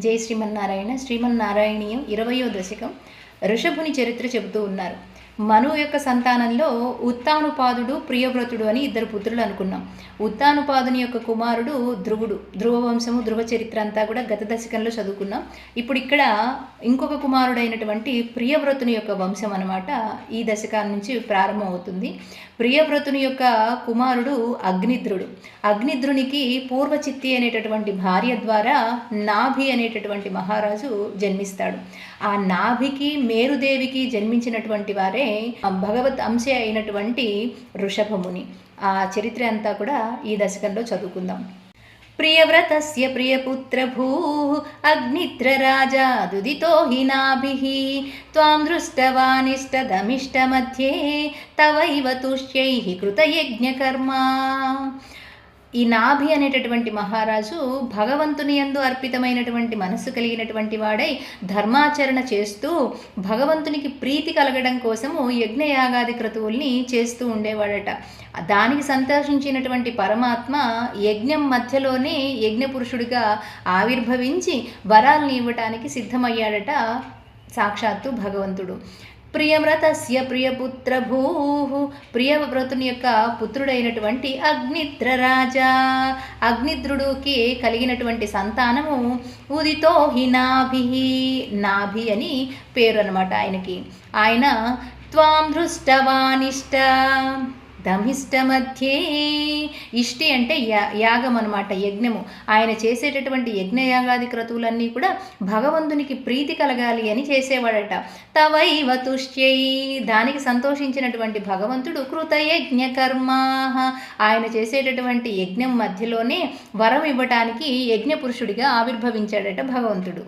జై శ్రీమన్నారాయణ. శ్రీమన్నారాయణీయం 20వ దశకం ఋషభుని చరిత్ర చెబుతూ ఉన్నారు. మను యొక్క సంతానంలో ఉత్తానుపాదుడు, ప్రియవ్రతుడు అని ఇద్దరు పుత్రులు అనుకున్నాం. ఉత్తానుపాదుని యొక్క కుమారుడు ధ్రువుడు. ధ్రువ వంశము, ధ్రువ చరిత్ర అంతా కూడా గత దశకంలో చదువుకున్నాం. ఇప్పుడు ఇక్కడ ఇంకొక కుమారుడైనటువంటి ప్రియవ్రతుని యొక్క వంశం అన్నమాట ఈ దశకాల నుంచి ప్రారంభం అవుతుంది. ప్రియవ్రతుని యొక్క కుమారుడు అగ్నిద్రుడు. అగ్నిద్రునికి పూర్వచిత్తి అనేటటువంటి భార్య ద్వారా నాభి అనేటటువంటి మహారాజు జన్మిస్తాడు. ఆ నాభికి మేరుదేవికి జన్మించినటువంటి వారే భగవత్ అంశ అయినటువంటి ఋషభముని. ఆ చరిత్ర అంతా కూడా ఈ దశకంలో చదువుకుందాం. ప్రియవ్రతస్య ప్రియపుత్రభూ అగ్నిత్ర రాజా దుదితో హి నాభిః త్వాం దృష్టవానిష్టదమిష్ట మధ్యే తవైవ తుష్యైః కృతయజ్ఞకర్మా. ఈ నాభి అనేటటువంటి మహారాజు భగవంతుని యందు అర్పితమైనటువంటి మనస్సు కలిగినటువంటి వాడై ధర్మాచరణ చేస్తూ భగవంతునికి ప్రీతి కలగడం కోసము యజ్ఞయాగాది క్రతువుల్ని చేస్తూ ఉండేవాడట. దానికి సంతోషించినటువంటి పరమాత్మ యజ్ఞం మధ్యలోనే యజ్ఞపురుషుడిగా ఆవిర్భవించి వరాల్ని ఇవ్వటానికి సిద్ధమయ్యాడట సాక్షాత్తు భగవంతుడు. ప్రియవ్రతస్య ప్రియపుత్రభూ, ప్రియవ్రతుని యొక్క పుత్రుడైనటువంటి అగ్నిద్ర రాజా, అగ్నిద్రుడికి కలిగినటువంటి సంతానము ఉదితో హి నాభి, నాభి అని పేరు అన్నమాట ఆయనకి. ఆయన త్వాం దృష్టవానిష్ట దమిష్ట మధ్యే, ఇష్టి అంటే యాగం అనమాట, యజ్ఞము. ఆయన చేసేటటువంటి యజ్ఞయాగాది క్రతువులన్నీ కూడా భగవంతునికి ప్రీతి కలగాలి అని చేసేవాడట. తవైవ తుష్యై, దానికి సంతోషించినటువంటి భగవంతుడు కృతయజ్ఞ కర్మా, ఆయన చేసేటటువంటి యజ్ఞం మధ్యలోనే వరం ఇవ్వటానికి యజ్ఞపురుషుడిగా ఆవిర్భవించాడట భగవంతుడు.